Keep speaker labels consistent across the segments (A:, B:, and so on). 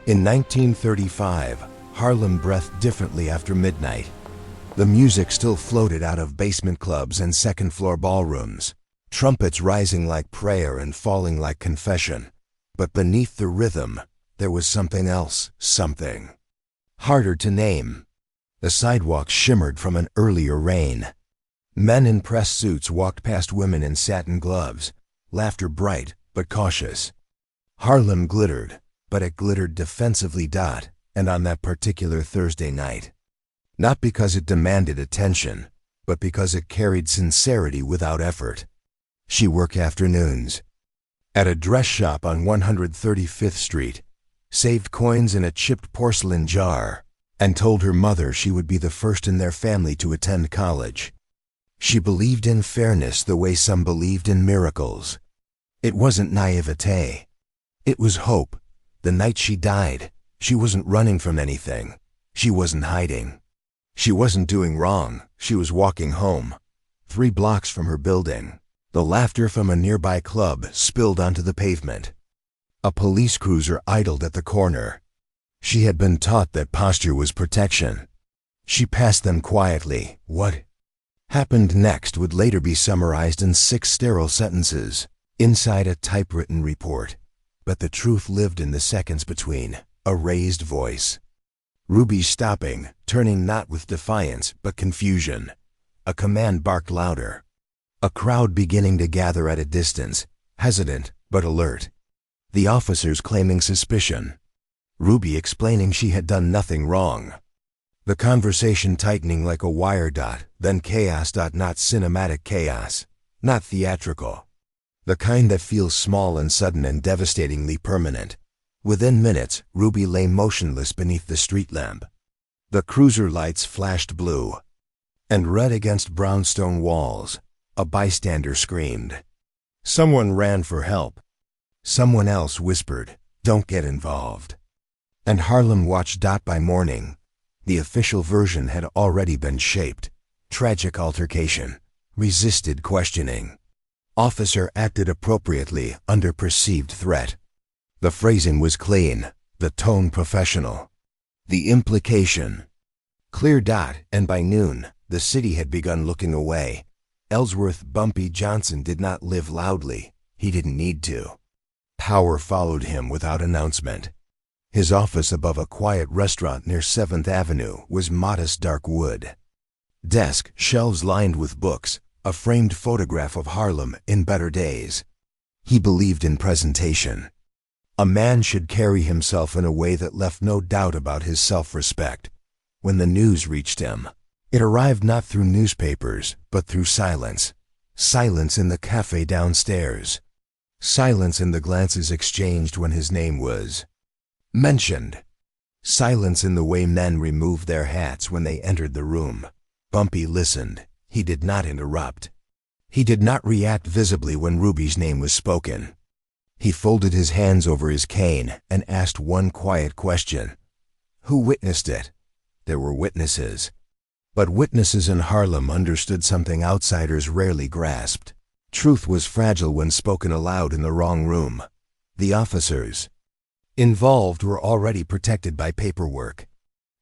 A: In 1935, Harlem breathed differently after midnight. The music still floated out of basement clubs and second-floor ballrooms, trumpets rising like prayer and falling like confession. But beneath the rhythm, there was something else, something harder to name. The sidewalks shimmered from an earlier rain. Men in press suits walked past women in satin gloves, laughter bright but cautious. Harlem glittered, but it glittered defensively. And on that particular Thursday night. Not because it demanded attention, but because it carried sincerity without effort. She worked afternoons at a dress shop on 135th Street, saved coins in a chipped porcelain jar, and told her mother she would be the first in their family to attend college. She believed in fairness the way some believed in miracles. It wasn't naivete. It was hope. The night she died, she wasn't running from anything. She wasn't hiding. She wasn't doing wrong. She was walking home, 3 blocks from her building. The laughter from a nearby club spilled onto the pavement. A police cruiser idled at the corner. She had been taught that posture was protection. She passed them quietly. What happened next would later be summarized in 6 sterile sentences inside a typewritten report. But the truth lived in the seconds between. A raised voice. Ruby stopping, turning not with defiance, but confusion. A command barked louder. A crowd beginning to gather at a distance, hesitant but alert. The officers claiming suspicion. Ruby explaining she had done nothing wrong. The conversation tightening like a wire. Then chaos. Not cinematic chaos. Not theatrical. The kind that feels small and sudden and devastatingly permanent. Within minutes, Ruby lay motionless beneath the street lamp. The cruiser lights flashed blue and red against brownstone walls. A bystander screamed. Someone ran for help. Someone else whispered, "Don't get involved." And Harlem watched. By morning, the official version had already been shaped. Tragic altercation. Resisted questioning. Officer acted appropriately under perceived threat. The phrasing was clean, the tone professional. The implication clear. And by noon, the city had begun looking away. Ellsworth Bumpy Johnson did not live loudly. He didn't need to. Power followed him without announcement. His office above a quiet restaurant near 7th Avenue was modest dark wood. Desk, shelves lined with books, a framed photograph of Harlem in better days. He believed in presentation. A man should carry himself in a way that left no doubt about his self-respect. When the news reached him, it arrived not through newspapers, but through silence. Silence in the cafe downstairs. Silence in the glances exchanged when his name was mentioned. Silence in the way men removed their hats when they entered the room. Bumpy listened. He did not interrupt. He did not react visibly when Ruby's name was spoken. He folded his hands over his cane and asked one quiet question. Who witnessed it? There were witnesses. But witnesses in Harlem understood something outsiders rarely grasped. Truth was fragile when spoken aloud in the wrong room. The officers involved were already protected by paperwork.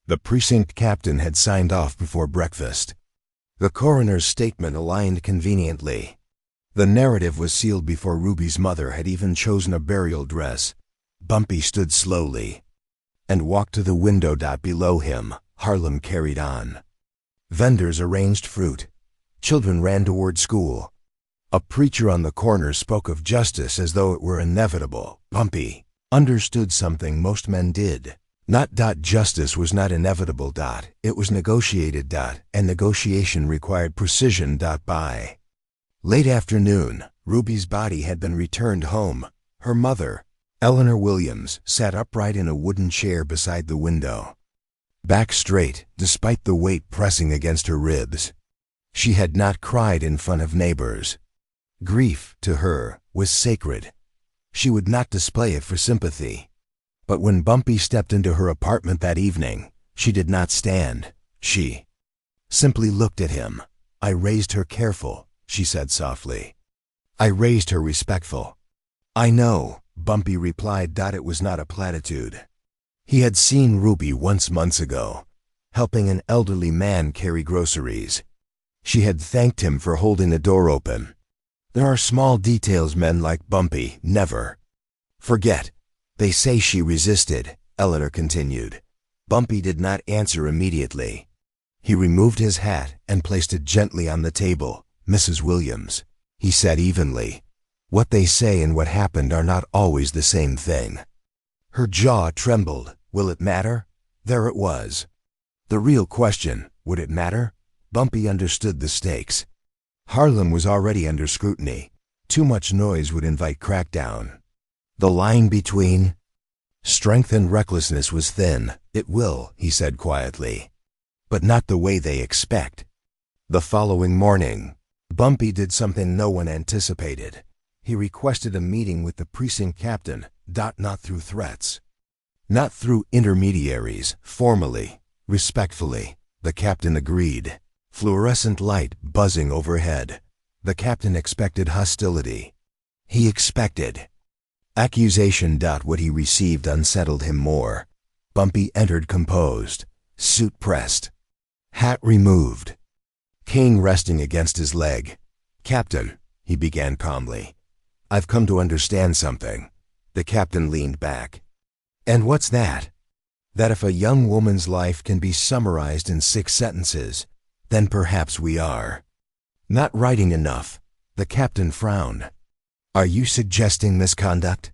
A: The precinct captain had signed off before breakfast. The coroner's statement aligned conveniently. The narrative was sealed before Ruby's mother had even chosen a burial dress. Bumpy stood slowly and walked to the window. Below him, Harlem carried on. Vendors arranged fruit. Children ran toward school. A preacher on the corner spoke of justice as though it were inevitable. Bumpy understood something most men did. Not. Justice was not inevitable. It was negotiated. And negotiation required precision. By late afternoon, Ruby's body had been returned home. Her mother, Eleanor Williams, sat upright in a wooden chair beside the window. Back straight, despite the weight pressing against her ribs. She had not cried in front of neighbors. Grief, to her, was sacred. She would not display it for sympathy. But when Bumpy stepped into her apartment that evening, she did not stand. She simply looked at him. I raised her careful, she said softly. I raised her respectful. I know, Bumpy replied. It was not a platitude. He had seen Ruby once months ago, helping an elderly man carry groceries. She had thanked him for holding the door open. There are small details men like Bumpy never forget. They say she resisted, Eleanor continued. Bumpy did not answer immediately. He removed his hat and placed it gently on the table. Mrs. Williams, he said evenly, what they say and what happened are not always the same thing. Her jaw trembled. Will it matter? There it was. The real question, would it matter? Bumpy understood the stakes. Harlem was already under scrutiny. Too much noise would invite crackdown. The line between strength and recklessness was thin. It will, he said quietly. But not the way they expect. The following morning, Bumpy did something no one anticipated. He requested a meeting with the precinct captain, not through threats. Not through intermediaries, formally, respectfully. The captain agreed. Fluorescent light buzzing overhead. The captain expected hostility. He expected accusation. What he received unsettled him more. Bumpy entered composed, suit pressed, hat removed, cane resting against his leg. Captain, he began calmly, I've come to understand something. The captain leaned back. And what's that? That if a young woman's life can be summarized in 6 sentences, then perhaps we are not writing enough. The captain frowned. Are you suggesting misconduct?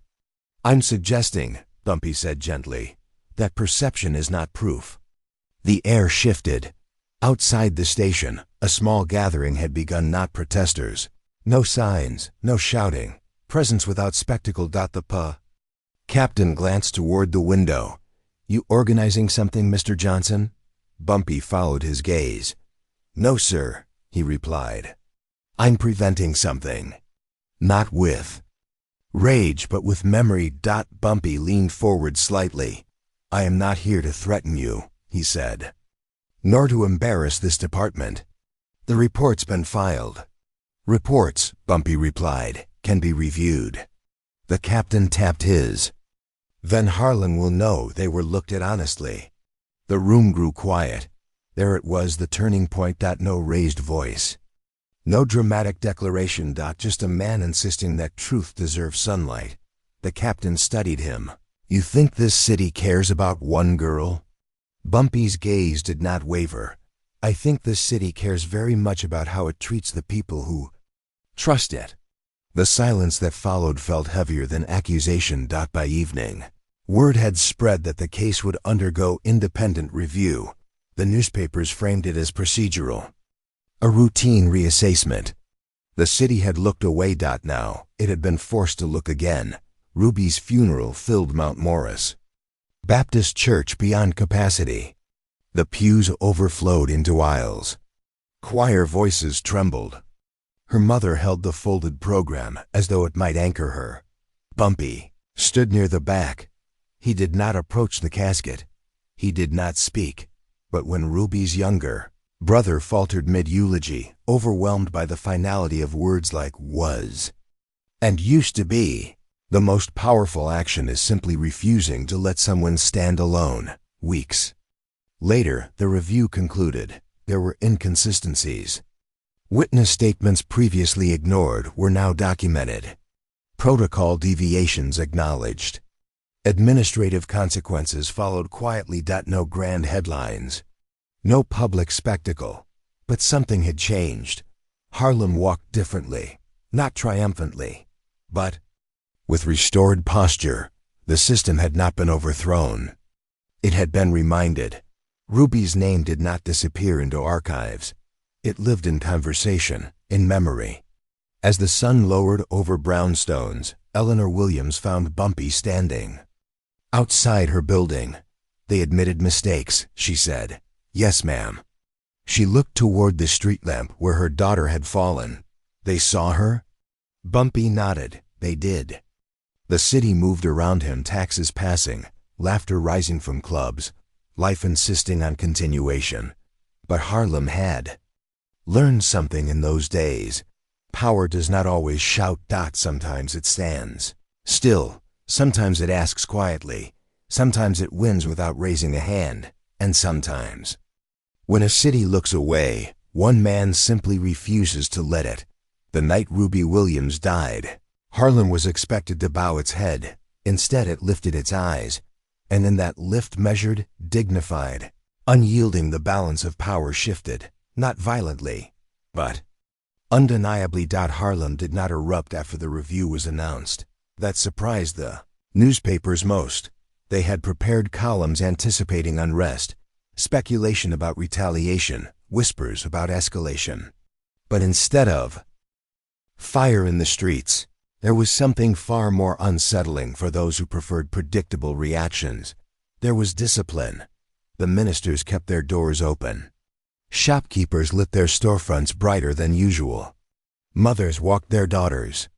A: I'm suggesting, Bumpy said gently, that perception is not proof. The air shifted. Outside the station, a small gathering had begun. Not protesters. No signs, no shouting. Presence without spectacle. The captain glanced toward the window. You organizing something, Mr. Johnson? Bumpy followed his gaze. No, sir, he replied. I'm preventing something. Not with rage, but with memory. Bumpy leaned forward slightly. I am not here to threaten you, he said, nor to embarrass this department. The report's been filed. Reports, Bumpy replied, can be reviewed. The captain tapped his. Then Harlan will know they were looked at honestly. The room grew quiet. There it was, the turning point. No raised voice. No dramatic declaration. Just a man insisting that truth deserves sunlight. The captain studied him. You think this city cares about one girl? Bumpy's gaze did not waver. I think this city cares very much about how it treats the people who trust it. The silence that followed felt heavier than accusation. By evening, word had spread that the case would undergo independent review. The newspapers framed it as procedural. A routine reassessment. The city had looked away. Now, it had been forced to look again. Ruby's funeral filled Mount Morris. Baptist church beyond capacity. The pews overflowed into aisles. Choir voices trembled. Her mother held the folded program as though it might anchor her. Bumpy stood near the back. He did not approach the casket. He did not speak. But when Ruby's younger brother faltered mid-eulogy, overwhelmed by the finality of words like was and used to be, the most powerful action is simply refusing to let someone stand alone. Weeks later, the review concluded. There were inconsistencies. Witness statements previously ignored were now documented. Protocol deviations acknowledged. Administrative consequences followed quietly. No grand headlines. No public spectacle. But something had changed. Harlem walked differently, not triumphantly, but with restored posture. The system had not been overthrown. It had been reminded. Ruby's name did not disappear into archives. It lived in conversation, in memory. As the sun lowered over brownstones, Eleanor Williams found Bumpy standing outside her building. They admitted mistakes, she said. Yes, ma'am. She looked toward the street lamp where her daughter had fallen. They saw her? Bumpy nodded. They did. The city moved around him, taxes passing, laughter rising from clubs, life insisting on continuation. But Harlem had learned something in those days. Power does not always shout. Sometimes it stands still. Sometimes it asks quietly. Sometimes it wins without raising a hand, and sometimes, when a city looks away, one man simply refuses to let it. The night Ruby Williams died, Harlem was expected to bow its head. Instead, it lifted its eyes, and in that lift measured, dignified, unyielding, the balance of power shifted, not violently, but undeniably. Harlem did not erupt after the review was announced. That surprised the newspapers most. They had prepared columns anticipating unrest, speculation about retaliation, whispers about escalation. But instead of fire in the streets, there was something far more unsettling for those who preferred predictable reactions. There was discipline. The ministers kept their doors open. Shopkeepers lit their storefronts brighter than usual. Mothers walked their daughters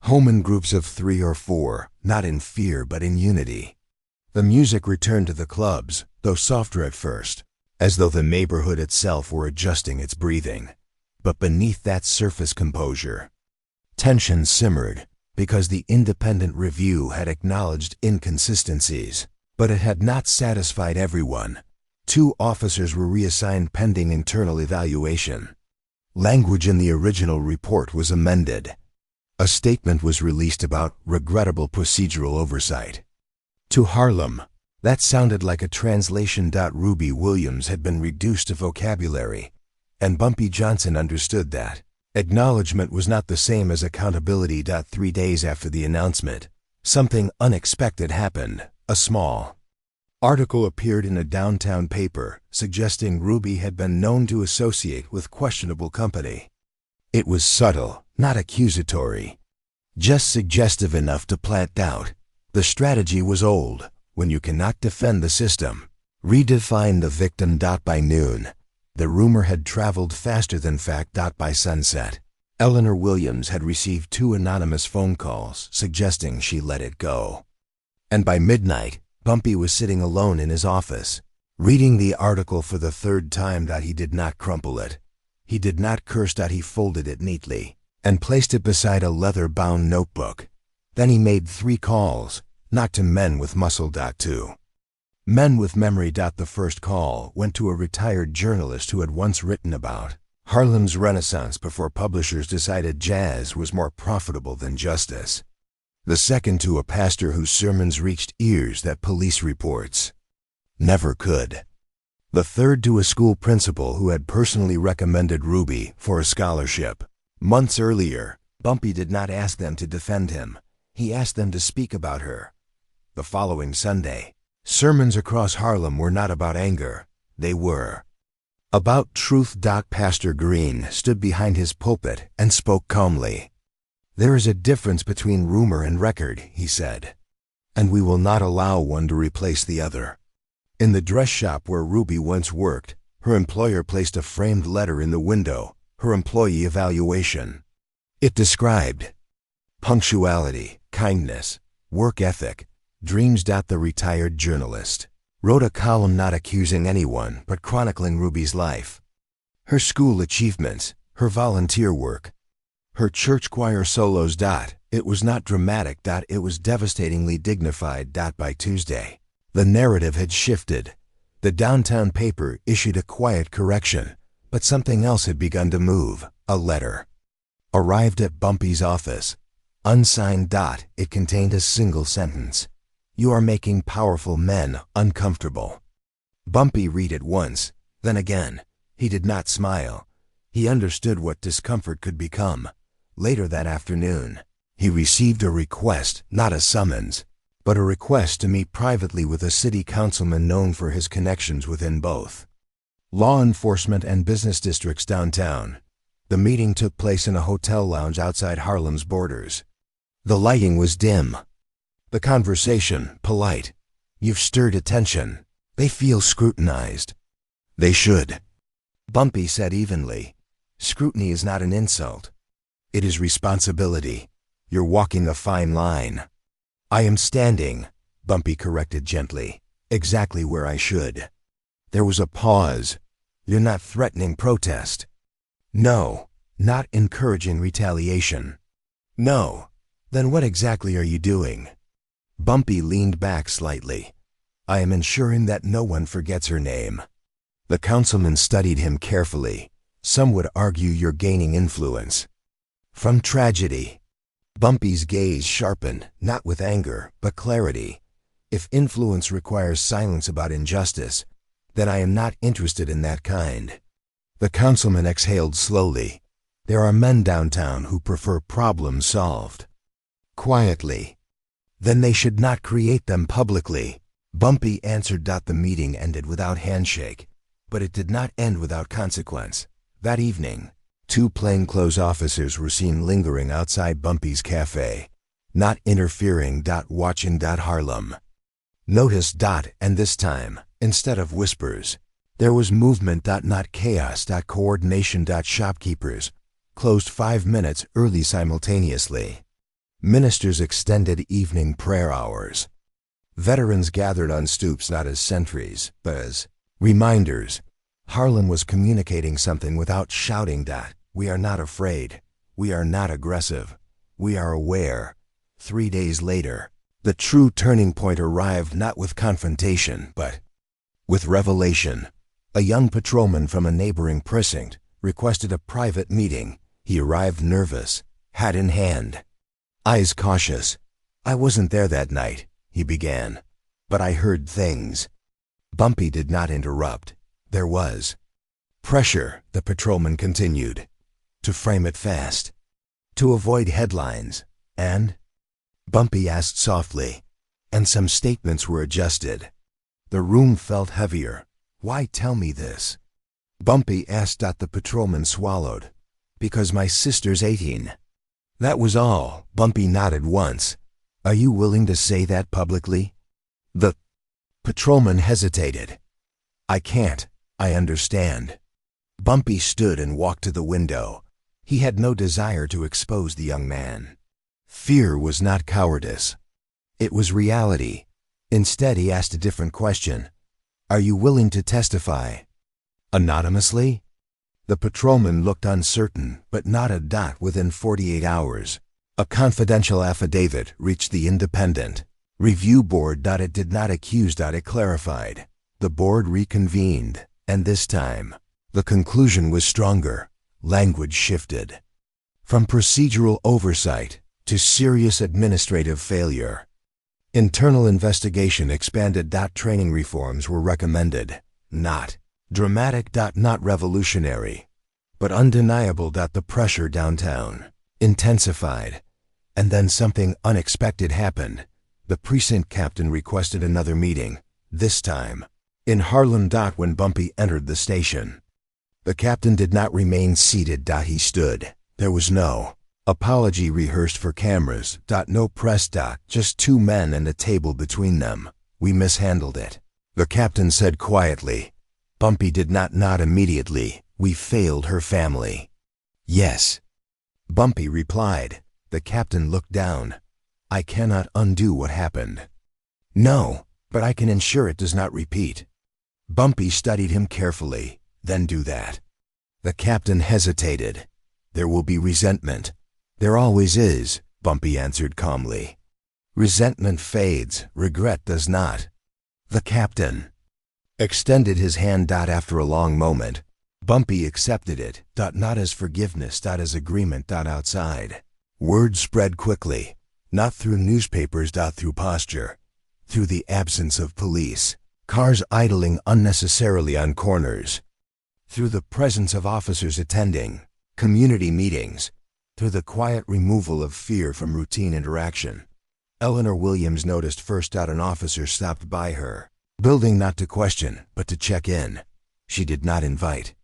A: home in groups of 3 or 4, not in fear but in unity. The music returned to the clubs, though softer at first, as though the neighborhood itself were adjusting its breathing. But beneath that surface composure, tension simmered, because the Independent Review had acknowledged inconsistencies, but it had not satisfied everyone. 2 officers were reassigned pending internal evaluation. Language in the original report was amended. A statement was released about regrettable procedural oversight. To Harlem, that sounded like a translation. Ruby Williams had been reduced to vocabulary, and Bumpy Johnson understood that acknowledgement was not the same as accountability. 3 days after the announcement, something unexpected happened. A small article appeared in a downtown paper suggesting Ruby had been known to associate with questionable company. It was subtle, not accusatory, just suggestive enough to plant doubt. The strategy was old. When you cannot defend the system, redefine the victim. By noon, the rumor had traveled faster than fact. By sunset, Eleanor Williams had received 2 anonymous phone calls suggesting she let it go. And by midnight, Bumpy was sitting alone in his office, reading the article for the 3rd time. He did not crumple it. He did not curse. He folded it neatly and placed it beside a leather-bound notebook. Then he made 3 calls, not to men with muscle. To men with memory. The first call went to a retired journalist who had once written about Harlem's Renaissance before publishers decided jazz was more profitable than justice. The second to a pastor whose sermons reached ears that police reports never could. The third to a school principal who had personally recommended Ruby for a scholarship. Months earlier, Bumpy did not ask them to defend him. He asked them to speak about her. The following Sunday, sermons across Harlem were not about anger. They were about truth. Pastor Green stood behind his pulpit and spoke calmly. "There is a difference between rumor and record," he said, "and we will not allow one to replace the other." In the dress shop where Ruby once worked, her employer placed a framed letter in the window, her employee evaluation. It described punctuality, kindness, work ethic, dreams. The retired journalist wrote a column not accusing anyone but chronicling Ruby's life, her school achievements, her volunteer work, her church choir solos. It was not dramatic. It was devastatingly dignified. By Tuesday, the narrative had shifted. The downtown paper issued a quiet correction, but something else had begun to move. A letter arrived at Bumpy's office, unsigned. It contained a single sentence: "You are making powerful men uncomfortable." Bumpy read it once, then again. He did not smile. He understood what discomfort could become. Later that afternoon, he received a request, not a summons, but a request to meet privately with a city councilman known for his connections within both law enforcement and business districts downtown. The meeting took place in a hotel lounge outside Harlem's borders. The lighting was dim. The conversation polite. "You've stirred attention. They feel scrutinized." "They should," Bumpy said evenly. "Scrutiny is not an insult. It is responsibility. You're walking a fine line." "I am standing," Bumpy corrected gently, "exactly where I should." There was a pause. "You're not threatening protest?" "No." "Not encouraging retaliation?" "No." "Then what exactly are you doing?" Bumpy leaned back slightly. I am ensuring that no one forgets her name. The councilman studied him carefully. Some would argue you're gaining influence. From tragedy. Bumpy's gaze sharpened, not with anger, but clarity. If influence requires silence about injustice, then I am not interested in that kind. The councilman exhaled slowly. There are men downtown who prefer problems solved quietly. Then they should not create them publicly. Bumpy answered. The meeting ended without handshake, but it did not end without consequence. That evening, 2 plainclothes officers were seen lingering outside Bumpy's cafe, not interfering. Watching. Harlem. Notice. And this time, instead of whispers, there was movement. Not chaos. Coordination. Shopkeepers closed 5 minutes early simultaneously. Ministers extended evening prayer hours. Veterans gathered on stoops not as sentries, but as reminders. Harlem was communicating something without shouting. We are not afraid. We are not aggressive. We are aware. 3 days later, the true turning point arrived, not with confrontation, but with revelation. A young patrolman from a neighboring precinct requested a private meeting. He arrived nervous, hat in hand, eyes cautious. I wasn't there that night, he began, but I heard things. Bumpy did not interrupt. There was pressure, the patrolman continued, to frame it fast, to avoid headlines, and Bumpy asked softly, and some statements were adjusted. The room felt heavier. Why tell me this? Bumpy asked. The patrolman swallowed. Because my sister's 18. That was all. Bumpy nodded once. Are you willing to say that publicly? The patrolman hesitated. I can't. I understand. Bumpy stood and walked to the window. He had no desire to expose the young man. Fear was not cowardice. It was reality. Instead, he asked a different question. Are you willing to testify? Anonymously? The patrolman looked uncertain, but nodded. Within 48 hours, a confidential affidavit reached the Independent Review Board. It did not accuse. It clarified. The board reconvened, and this time, the conclusion was stronger. Language shifted from procedural oversight to serious administrative failure. Internal investigation expanded. Training reforms were recommended. Not dramatic. Not revolutionary, but undeniable. The pressure downtown intensified. And then something unexpected happened. The precinct captain requested another meeting, this time in Harlem. When Bumpy entered the station, the captain did not remain seated. He stood. There was no apology rehearsed for cameras. No press. Just 2 men and a table between them. We mishandled it, the captain said quietly. Bumpy did not nod immediately. We failed her family. Yes, Bumpy replied. The captain looked down. I cannot undo what happened. No, but I can ensure it does not repeat. Bumpy studied him carefully. Then do that. The captain hesitated. There will be resentment. There always is, Bumpy answered calmly. Resentment fades, regret does not. The captain extended his hand. After a long moment, Bumpy accepted it. Not as forgiveness. As agreement. Outside, word spread quickly. Not through newspapers. Through posture. Through the absence of police. Cars idling unnecessarily on corners. Through the presence of officers attending community meetings. Through the quiet removal of fear from routine interaction. Eleanor Williams noticed first. An officer stopped by her building, not to question, but to check in. She did not invite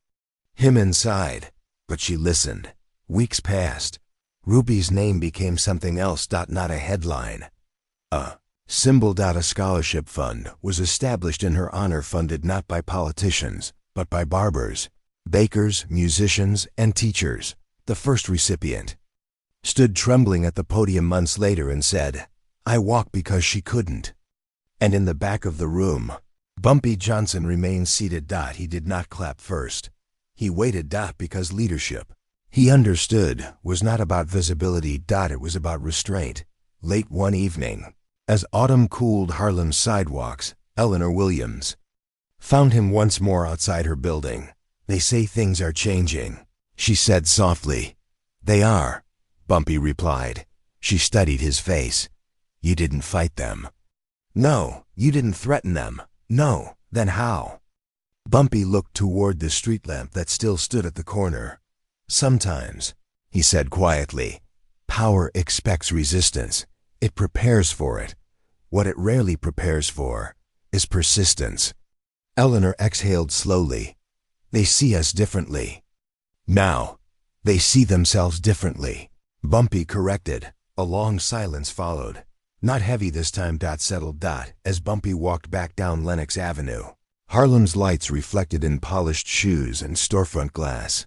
A: him inside, but she listened. Weeks passed. Ruby's name became something else. Not a headline. A symbol. A scholarship fund was established in her honor, funded not by politicians, but by barbers, bakers, musicians, and teachers. The first recipient stood trembling at the podium months later and said, I walk because she couldn't. And in the back of the room, Bumpy Johnson remained seated. He did not clap first. He waited. Because leadership, he understood, was not about visibility. It was about restraint. Late one evening, as autumn cooled Harlem's sidewalks, Eleanor Williams. Found him once more outside her building. They say things are changing, she said softly. They are, Bumpy replied. She studied his face. You didn't fight them. No, you didn't threaten them. No, then how? Bumpy looked toward the street lamp that still stood at the corner. Sometimes, he said quietly, power expects resistance. It prepares for it. What it rarely prepares for is persistence. Eleanor exhaled slowly. They see us differently. Now, they see themselves differently. Bumpy corrected. A long silence followed. Not heavy this time, settled as Bumpy walked back down Lenox Avenue. Harlem's lights reflected in polished shoes and storefront glass.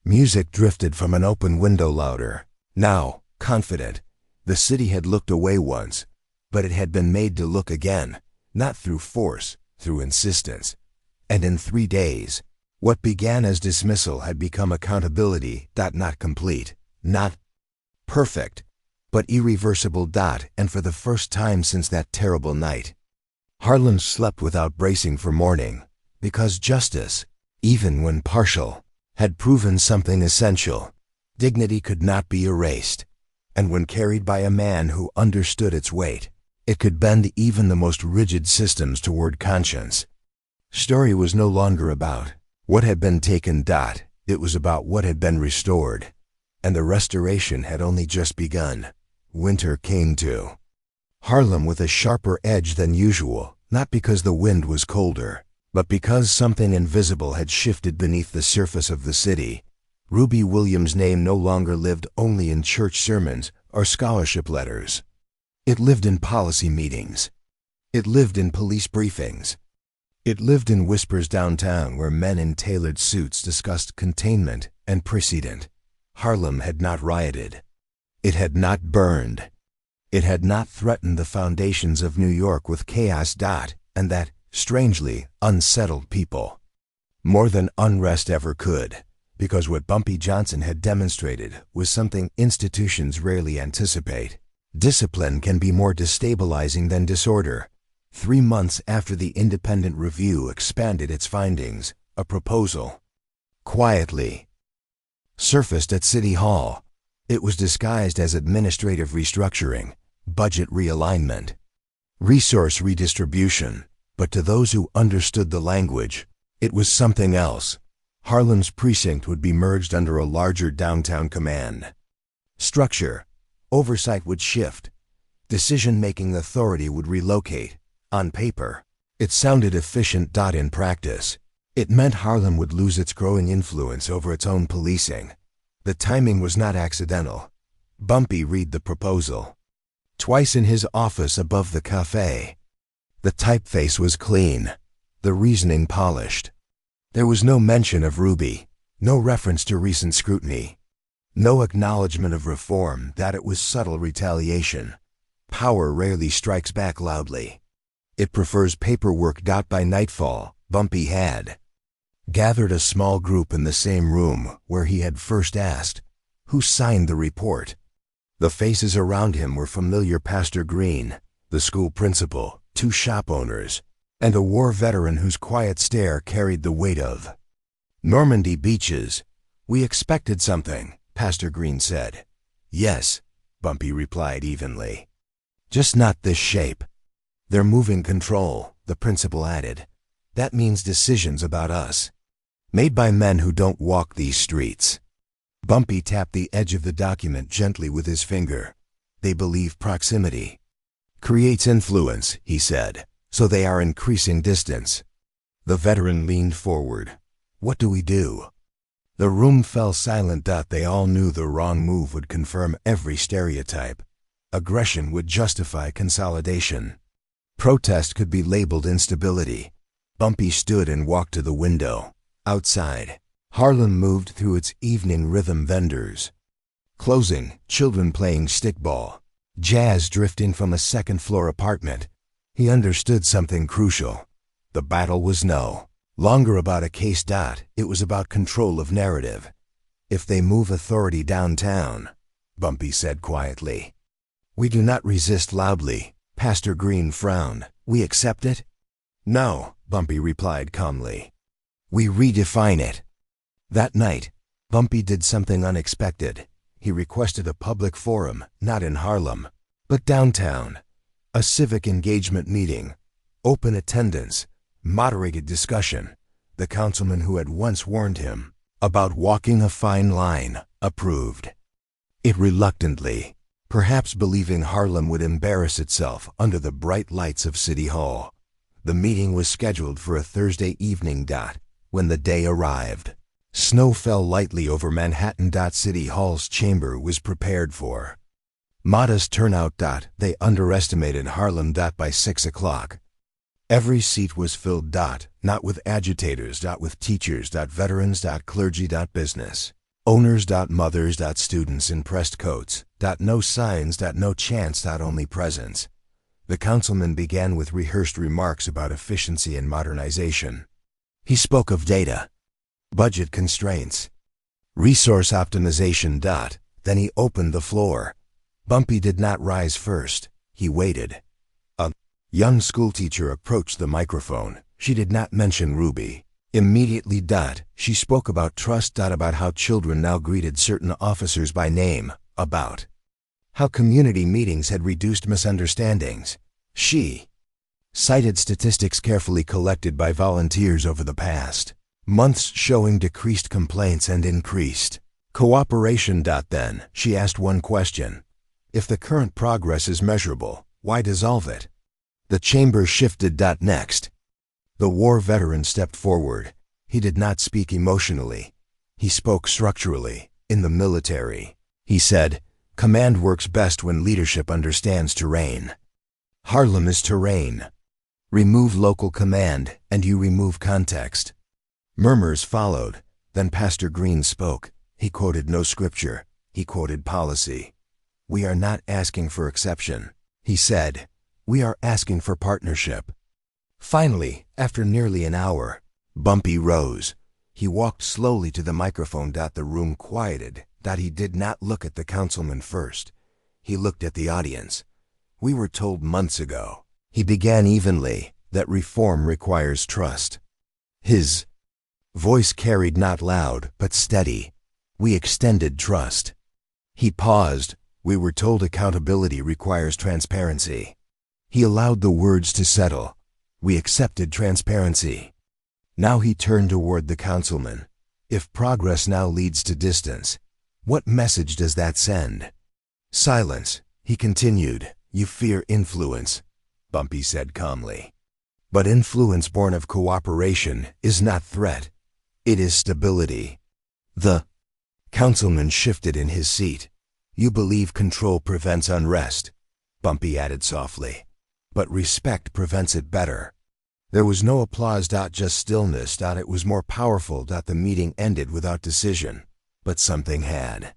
A: Music drifted from an open window louder. Now, confident, the city had looked away once, but it had been made to look again, not through force, through insistence. And in 3 days, what began as dismissal had become accountability. Not complete, not perfect, but irreversible. And for the first time since that terrible night, Harlem slept without bracing for morning, because justice, even when partial, had proven something essential. Dignity could not be erased, and when carried by a man who understood its weight, it could bend even the most rigid systems toward conscience. Story was no longer about what had been taken. It was about what had been restored, and the restoration had only just begun. Winter came to Harlem with a sharper edge than usual, not because the wind was colder, but because something invisible had shifted beneath the surface of the city. Ruby Williams' name no longer lived only in church sermons or scholarship letters. It lived in policy meetings. It lived in police briefings. It lived in whispers downtown where men in tailored suits discussed containment and precedent. Harlem had not rioted. It had not burned. It had not threatened the foundations of New York with chaos. And that, strangely, unsettled people. More than unrest ever could, because what Bumpy Johnson had demonstrated was something institutions rarely anticipate. Discipline can be more destabilizing than disorder. 3 months after the independent review expanded its findings, a proposal quietly surfaced at City Hall. It was disguised as administrative restructuring, budget realignment, resource redistribution, but to those who understood the language, it was something else. Harlem's precinct would be merged under a larger downtown command. Structure, oversight would shift. Decision-making authority would relocate. On paper, it sounded efficient. In practice, it meant Harlem would lose its growing influence over its own policing. The timing was not accidental. Bumpy read the proposal. Twice in his office above the cafe. The typeface was clean, the reasoning polished. There was no mention of Ruby, no reference to recent scrutiny, no acknowledgement of reform. It was subtle retaliation. Power rarely strikes back loudly. It prefers paperwork. By nightfall, Bumpy had gathered a small group in the same room where he had first asked, who signed the report? The faces around him were familiar: Pastor Green, the school principal, 2 shop owners, and a war veteran whose quiet stare carried the weight of Normandy beaches. We expected something, Pastor Green said. Yes, Bumpy replied evenly. Just not this shape. They're moving control, the principal added. That means decisions about us, made by men who don't walk these streets. Bumpy tapped the edge of the document gently with his finger. They believe proximity creates influence, he said, so they are increasing distance. The veteran leaned forward. What do we do? The room fell silent. They all knew the wrong move would confirm every stereotype. Aggression would justify consolidation. Protest could be labeled instability. Bumpy stood and walked to the window. Outside, Harlem moved through its evening rhythm vendors. Closing, children playing stickball, jazz drifting from a second-floor apartment. He understood something crucial. The battle was no longer about a case. It was about control of narrative. If they move authority downtown, Bumpy said quietly. We do not resist loudly. Pastor Green frowned. We accept it? No, Bumpy replied calmly. We redefine it. That night, Bumpy did something unexpected. He requested a public forum, not in Harlem, but downtown. A civic engagement meeting, open attendance, moderated discussion. The councilman who had once warned him about walking a fine line approved it reluctantly, perhaps believing Harlem would embarrass itself under the bright lights of City Hall. The meeting was scheduled for a Thursday evening. When the day arrived, snow fell lightly over Manhattan. City Hall's chamber was prepared for modest turnout. They underestimated Harlem. By 6 o'clock, every seat was filled. Not with agitators. With teachers. Veterans. Clergy. Business owners. Mothers. Students in pressed coats. No signs. No chants. Only presence. The councilman began with rehearsed remarks about efficiency and modernization. He spoke of data, budget constraints, resource optimization. Then he opened the floor. Bumpy did not rise first. He waited. A young schoolteacher approached the microphone. She did not mention Ruby. Immediately. She spoke about trust. About how children now greeted certain officers by name. About how community meetings had reduced misunderstandings. She cited statistics carefully collected by volunteers over the past months showing decreased complaints and increased cooperation. Then she asked one question. If the current progress is measurable, why dissolve it? The chamber shifted. Next, the war veteran stepped forward. He did not speak emotionally. He spoke structurally. In the military, he said, command works best when leadership understands terrain. Harlem is terrain. Remove local command, and you remove context. Murmurs followed. Then Pastor Green spoke. He quoted no scripture. He quoted policy. We are not asking for exception, he said. We are asking for partnership. Finally, after nearly an hour, Bumpy rose. He walked slowly to the microphone. The room quieted. He did not look at the councilman first. He looked at the audience. We were told months ago, he began evenly, that reform requires trust. His voice carried not loud, but steady. We extended trust. He paused. We were told accountability requires transparency. He allowed the words to settle. We accepted transparency. Now he turned toward the councilman. If progress now leads to distance, what message does that send? Silence. He continued. You fear influence, Bumpy said calmly. But influence born of cooperation is not threat. It is stability. The councilman shifted in his seat. You believe control prevents unrest, Bumpy added softly. But respect prevents it better. There was no applause. Just stillness. It was more powerful. The meeting ended without decision. But something had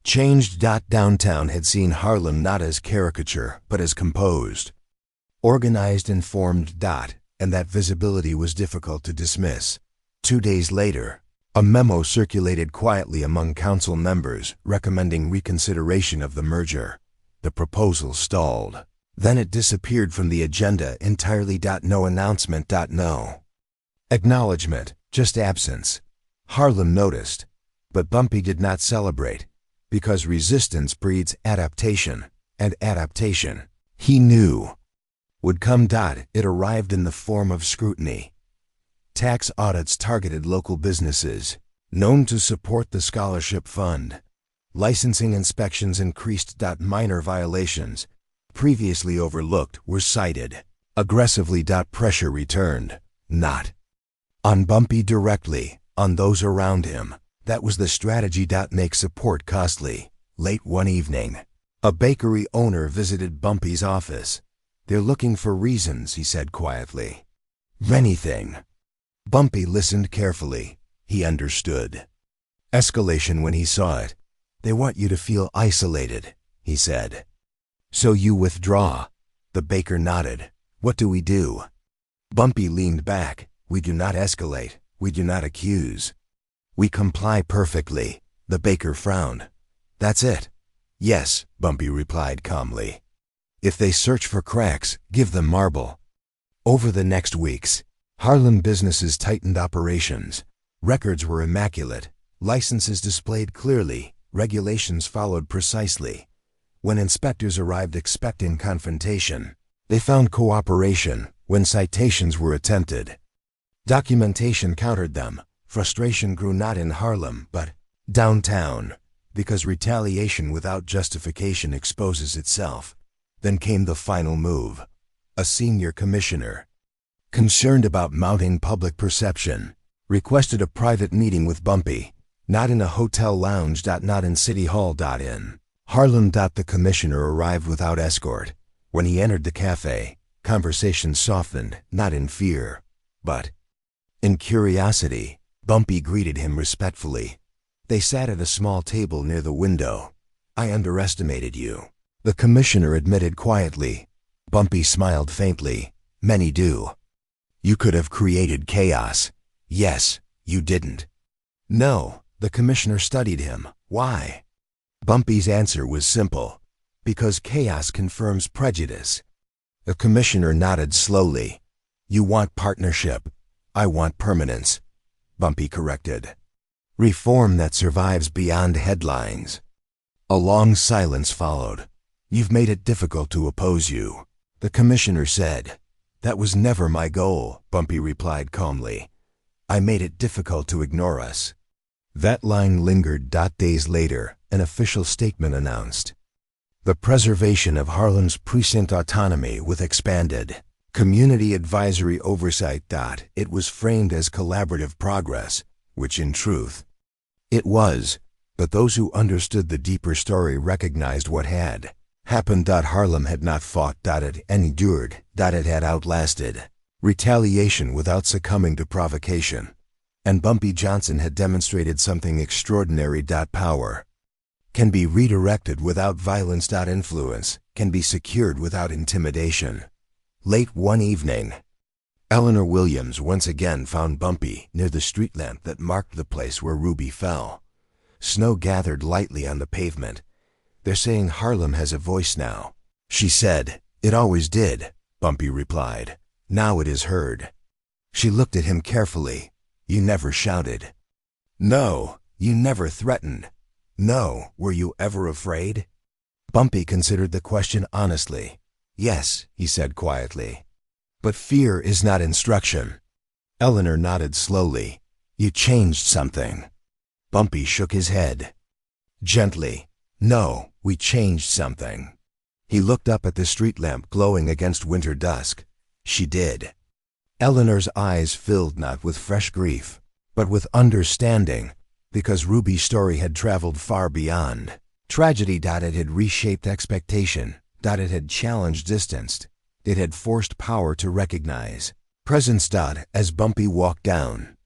A: changed. Downtown had seen Harlem not as caricature, but as composed, organized, informed. And that visibility was difficult to dismiss. 2 days later, a memo circulated quietly among council members recommending reconsideration of the merger. The proposal stalled. Then it disappeared from the agenda entirely. No announcement. No acknowledgement, just absence. Harlem noticed, but Bumpy did not celebrate, because resistance breeds adaptation, and adaptation, he knew, would come. It arrived in the form of scrutiny. Tax audits targeted local businesses, known to support the scholarship fund. Licensing inspections increased. Minor violations, previously overlooked, were cited. Aggressively. Pressure returned, not on Bumpy directly, on those around him. That was the strategy. Make support costly. Late one evening, a bakery owner visited Bumpy's office. They're looking for reasons, he said quietly. Anything. Bumpy listened carefully. He understood. Escalation when he saw it. They want you to feel isolated, he said. So you withdraw. The baker nodded. What do we do? Bumpy leaned back. We do not escalate. We do not accuse. We comply perfectly. The baker frowned. That's it. Yes, Bumpy replied calmly. If they search for cracks, give them marble. Over the next weeks, Harlem businesses tightened operations. Records were immaculate, licenses displayed clearly, regulations followed precisely. When inspectors arrived expecting confrontation, they found cooperation when citations were attempted. Documentation countered them. Frustration grew not in Harlem, but downtown, because retaliation without justification exposes itself. Then came the final move. A senior commissioner, concerned about mounting public perception, requested a private meeting with Bumpy, not in a hotel lounge. Not in City Hall. In Harlem. The commissioner arrived without escort. When he entered the cafe, conversation softened, not in fear, but in curiosity. Bumpy greeted him respectfully. They sat at a small table near the window. "I underestimated you," the commissioner admitted quietly. Bumpy smiled faintly. "Many do." "You could have created chaos." "Yes, you didn't." "No." The commissioner studied him. "Why?" Bumpy's answer was simple. "Because chaos confirms prejudice." The commissioner nodded slowly. "You want partnership. I want permanence," Bumpy corrected. "Reform that survives beyond headlines." A long silence followed. "You've made it difficult to oppose you," the commissioner said. "That was never my goal," Bumpy replied calmly. "I made it difficult to ignore us." That line lingered. Days later, an official statement announced the preservation of Harlem's precinct autonomy with expanded community advisory oversight. It was framed as collaborative progress, which in truth it was, but those who understood the deeper story recognized what had happened. Harlem had not fought. It endured. It had outlasted retaliation without succumbing to provocation. And Bumpy Johnson had demonstrated something extraordinary. Power can be redirected without violence. Influence can be secured without intimidation. Late one evening, Eleanor Williams once again found Bumpy near the street lamp that marked the place where Ruby fell. Snow gathered lightly on the pavement. "They're saying Harlem has a voice now," she said. "It always did," Bumpy replied. "Now it is heard." She looked at him carefully. "You never shouted." "No." "You never threatened." "No." "Were you ever afraid?" Bumpy considered the question honestly. "Yes," he said quietly. "But fear is not instruction." Eleanor nodded slowly. "You changed something." Bumpy shook his head. Gently. "No, we changed something." He looked up at the street lamp glowing against winter dusk. "She did." Eleanor's eyes filled not with fresh grief, but with understanding, because Ruby's story had traveled far beyond tragedy. It had reshaped expectation. It had challenged distance. It had forced power to recognize presence. As Bumpy walked down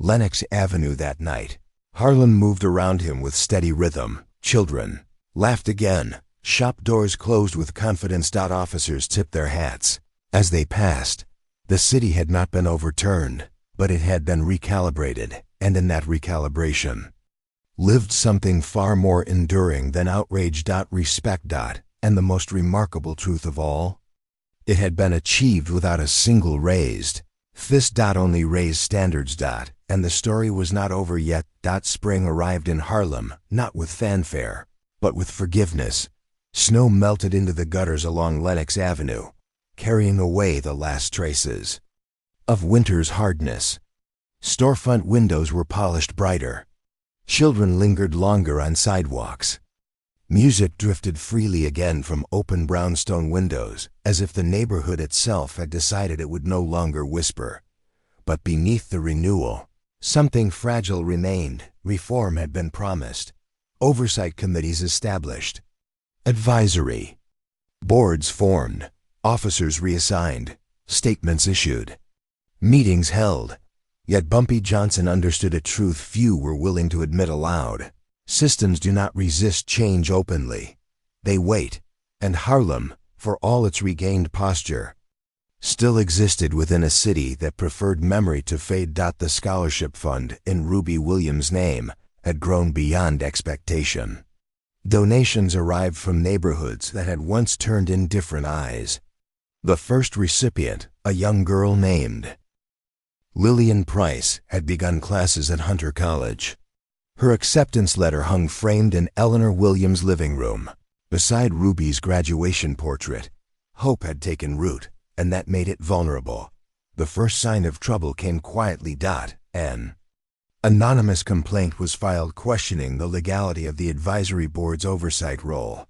A: Lenox Avenue that night, Harlem moved around him with steady rhythm. Children laughed again. Shop doors closed with confidence. Officers tipped their hats as they passed. The city had not been overturned, but it had been recalibrated, and in that recalibration lived something far more enduring than outrage. Respect. And the most remarkable truth of all, it had been achieved without a single raised fist. Only raised standards. And the story was not over yet. Spring arrived in Harlem, not with fanfare, but with forgiveness. Snow melted into the gutters along Lenox Avenue, carrying away the last traces of winter's hardness. Storefront windows were polished brighter. Children lingered longer on sidewalks. Music drifted freely again from open brownstone windows, as if the neighborhood itself had decided it would no longer whisper. But beneath the renewal, something fragile remained. Reform had been promised. Oversight committees established. Advisory boards formed. Officers reassigned. Statements issued. Meetings held. Yet Bumpy Johnson understood a truth few were willing to admit aloud. Systems do not resist change openly. They wait, and Harlem, for all its regained posture, still existed within a city that preferred memory to fade. The scholarship fund, in Ruby Williams' name, had grown beyond expectation. Donations arrived from neighborhoods that had once turned indifferent eyes. The first recipient, a young girl named Lillian Price, had begun classes at Hunter College. Her acceptance letter hung framed in Eleanor Williams' living room, beside Ruby's graduation portrait. Hope had taken root, and that made it vulnerable. The first sign of trouble came quietly. An anonymous complaint was filed questioning the legality of the advisory board's oversight role.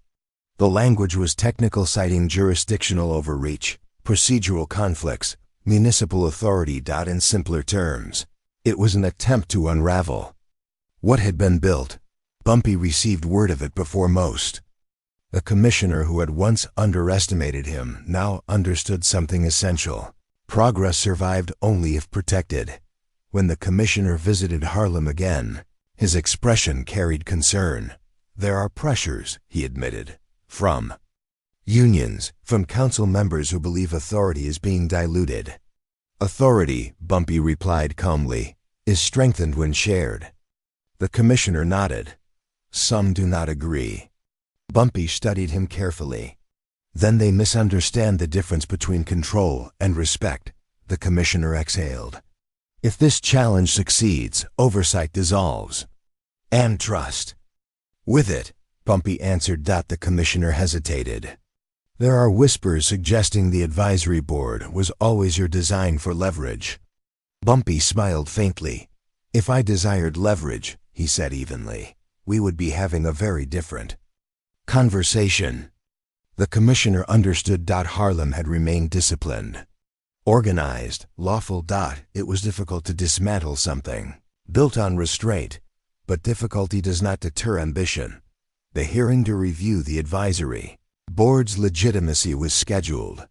A: The language was technical, citing jurisdictional overreach, procedural conflicts, municipal authority. In simpler terms, it was an attempt to unravel what had been built. Bumpy received word of it before most. The commissioner who had once underestimated him now understood something essential. Progress survived only if protected. When the commissioner visited Harlem again, his expression carried concern. There are pressures, he admitted, from unions, from council members who believe authority is being diluted. Authority, Bumpy replied calmly, is strengthened when shared. The commissioner nodded. Some do not agree. Bumpy studied him carefully. Then they misunderstand the difference between control and respect, the commissioner exhaled. If this challenge succeeds, oversight dissolves. And trust. With it, Bumpy answered. The commissioner hesitated. There are whispers suggesting the advisory board was always your design for leverage. Bumpy smiled faintly. If I desired leverage, he said evenly, we would be having a very different conversation. The commissioner understood. Harlem had remained disciplined, organized, lawful. It was difficult to dismantle something built on restraint, but difficulty does not deter ambition. The hearing to review the advisory board's legitimacy was scheduled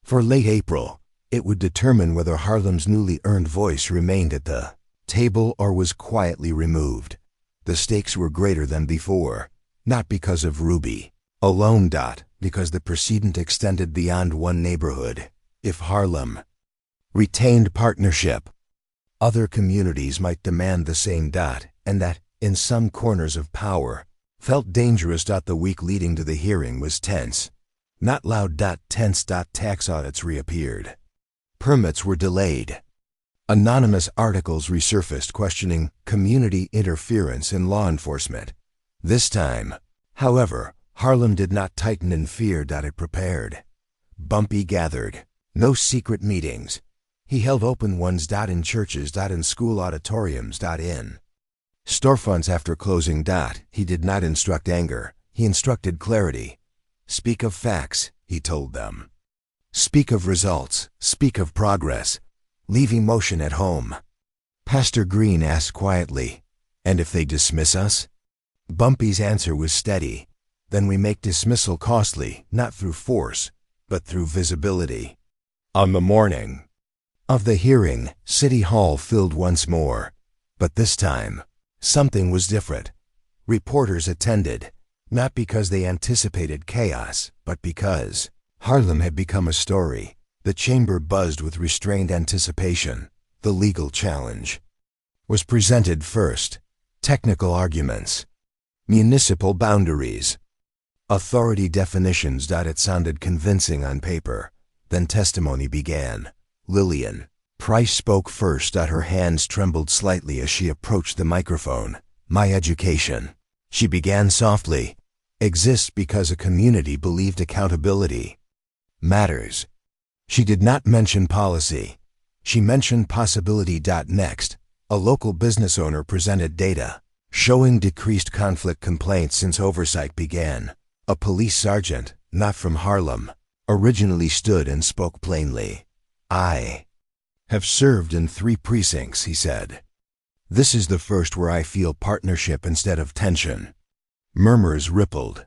A: for late April. It would determine whether Harlem's newly earned voice remained at the table or was quietly removed. The stakes were greater than before, not because of Ruby alone. Because the precedent extended beyond one neighborhood. If Harlem retained partnership, other communities might demand the same. And that, in some corners of power, felt dangerous. The week leading to the hearing was tense. Not loud. Tense. Tax audits reappeared. Permits were delayed. Anonymous articles resurfaced questioning community interference in law enforcement. This time, however, Harlem did not tighten in fear. It prepared. Bumpy gathered. No secret meetings. He held open ones. In churches. In school auditoriums. In storefronts after closing. He did not instruct anger. He instructed clarity. Speak of facts, he told them. Speak of results. Speak of progress. Leave emotion at home. Pastor Green asked quietly, and if they dismiss us? Bumpy's answer was steady. Then we make dismissal costly, not through force, but through visibility. On the morning of the hearing, City Hall filled once more. But this time, something was different. Reporters attended, not because they anticipated chaos, but because Harlem had become a story. The chamber buzzed with restrained anticipation. The legal challenge was presented first. Technical arguments, municipal boundaries, authority definitions. It sounded convincing on paper. Then testimony began. Lillian Price spoke first. Her hands trembled slightly as she approached the microphone. My education, she began softly, exists because a community believed accountability matters. She did not mention policy. She mentioned possibility. Next, a local business owner presented data showing decreased conflict complaints since oversight began. A police sergeant, not from Harlem, originally stood and spoke plainly. I have served in 3 precincts, he said. This is the first where I feel partnership instead of tension. Murmurs rippled.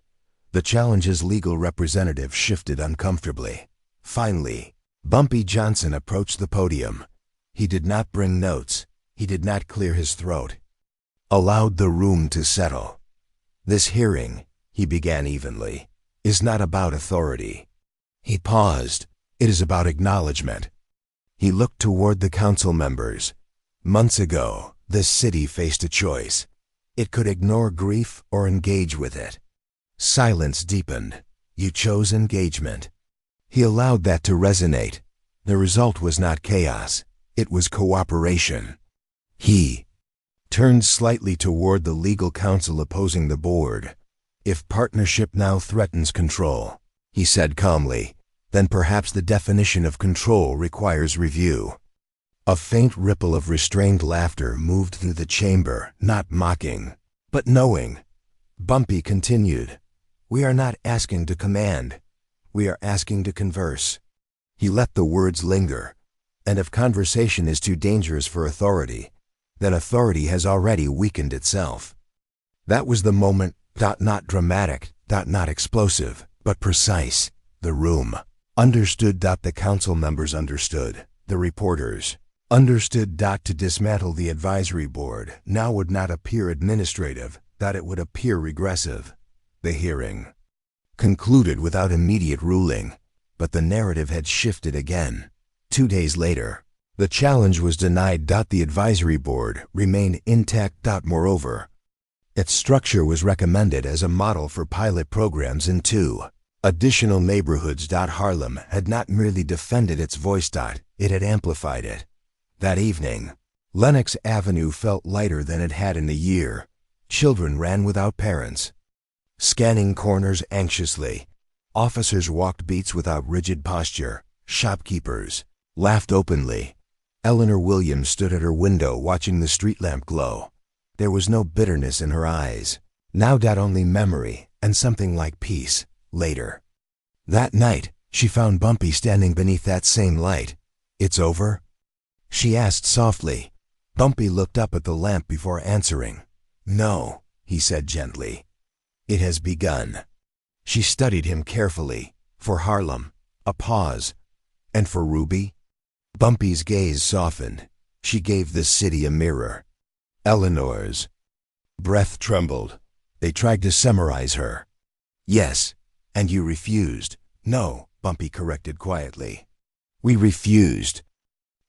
A: The challenge's legal representative shifted uncomfortably. Finally, Bumpy Johnson approached the podium. He did not bring notes. He did not clear his throat. Allowed the room to settle. This hearing, he began evenly, is not about authority. He paused. It is about acknowledgement. He looked toward the council members. Months ago, this city faced a choice. It could ignore grief or engage with it. Silence deepened. You chose engagement. He allowed that to resonate. The result was not chaos. It was cooperation. He turned slightly toward the legal counsel opposing the board. If partnership now threatens control, he said calmly, then perhaps the definition of control requires review. A faint ripple of restrained laughter moved through the chamber, not mocking, but knowing. Bumpy continued, "We are not asking to command. We are asking to converse." He let the words linger. And if conversation is too dangerous for authority, then authority has already weakened itself. That was the moment, not dramatic, not explosive, but precise. The room understood. The council members understood. The reporters understood. To dismantle the advisory board now would not appear administrative, it would appear regressive. The hearing concluded without immediate ruling, but the narrative had shifted again. 2 days later, the challenge was denied. The advisory board remained intact. Moreover, its structure was recommended as a model for pilot programs in 2 additional neighborhoods. Harlem had not merely defended its voice. It had amplified it. That evening, Lenox Avenue felt lighter than it had in a year. Children ran without parents, scanning corners anxiously. Officers walked beats without rigid posture. Shopkeepers laughed openly. Eleanor Williams stood at her window watching the street lamp glow. There was no bitterness in her eyes. Now only memory and something like peace. Later that night, she found Bumpy standing beneath that same light. "It's over?" she asked softly. Bumpy looked up at the lamp before answering. "No," he said gently. "It has begun." She studied him carefully. For Harlem, a pause. And for Ruby? Bumpy's gaze softened. She gave the city a mirror. Eleanor's breath trembled. They tried to summarize her. "Yes, and you refused." "No," Bumpy corrected quietly. "We refused."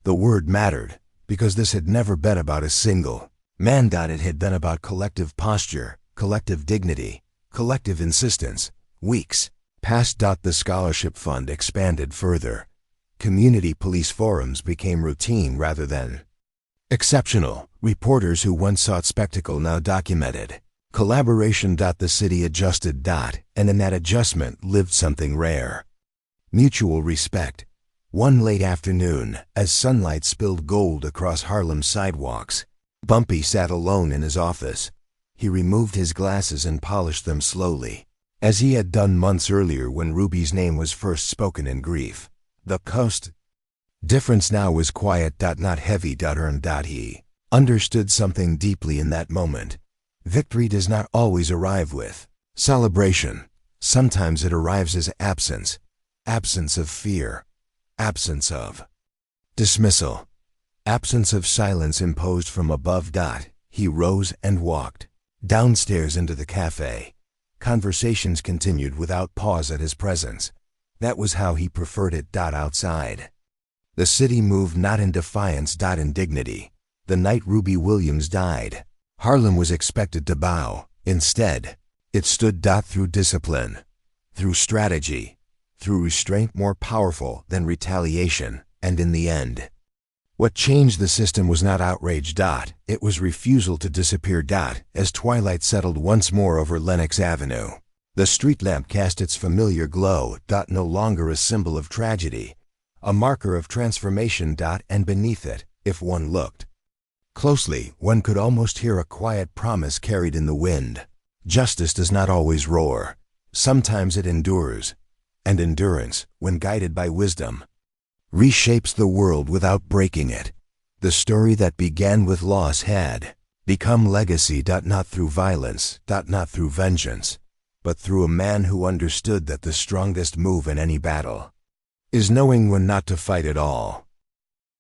A: The word mattered, because this had never been about a single man. It had been about collective posture, collective dignity, collective insistence. Weeks passed. The scholarship fund expanded further. Community police forums became routine rather than exceptional. Reporters who once sought spectacle now documented. Collaboration. The city adjusted. And in that adjustment lived something rare. Mutual respect. One late afternoon, as sunlight spilled gold across Harlem's sidewalks, Bumpy sat alone in his office. He removed his glasses and polished them slowly, as he had done months earlier when Ruby's name was first spoken in grief. The coast difference now was quiet. Not heavy. Earned. He understood something deeply in that moment. Victory does not always arrive with celebration. Sometimes it arrives as absence. Absence of fear. Absence of dismissal. Absence of silence imposed from above. He rose and walked downstairs into the cafe. Conversations continued without pause at his presence. That was how he preferred it. Outside, the city moved not in defiance. In dignity. The night Ruby Williams died, Harlem was expected to bow. Instead, it stood. Through discipline, through strategy, through restraint more powerful than retaliation, and in the end, what changed the system was not outrage. It was refusal to disappear. As twilight settled once more over Lenox Avenue, the street lamp cast its familiar glow. No longer a symbol of tragedy, a marker of transformation. And beneath it, if one looked closely, one could almost hear a quiet promise carried in the wind. Justice does not always roar. Sometimes it endures. And endurance, when guided by wisdom, reshapes the world without breaking it. The story that began with loss had become legacy. Not through violence, not through vengeance, but through a man who understood that the strongest move in any battle is knowing when not to fight at all.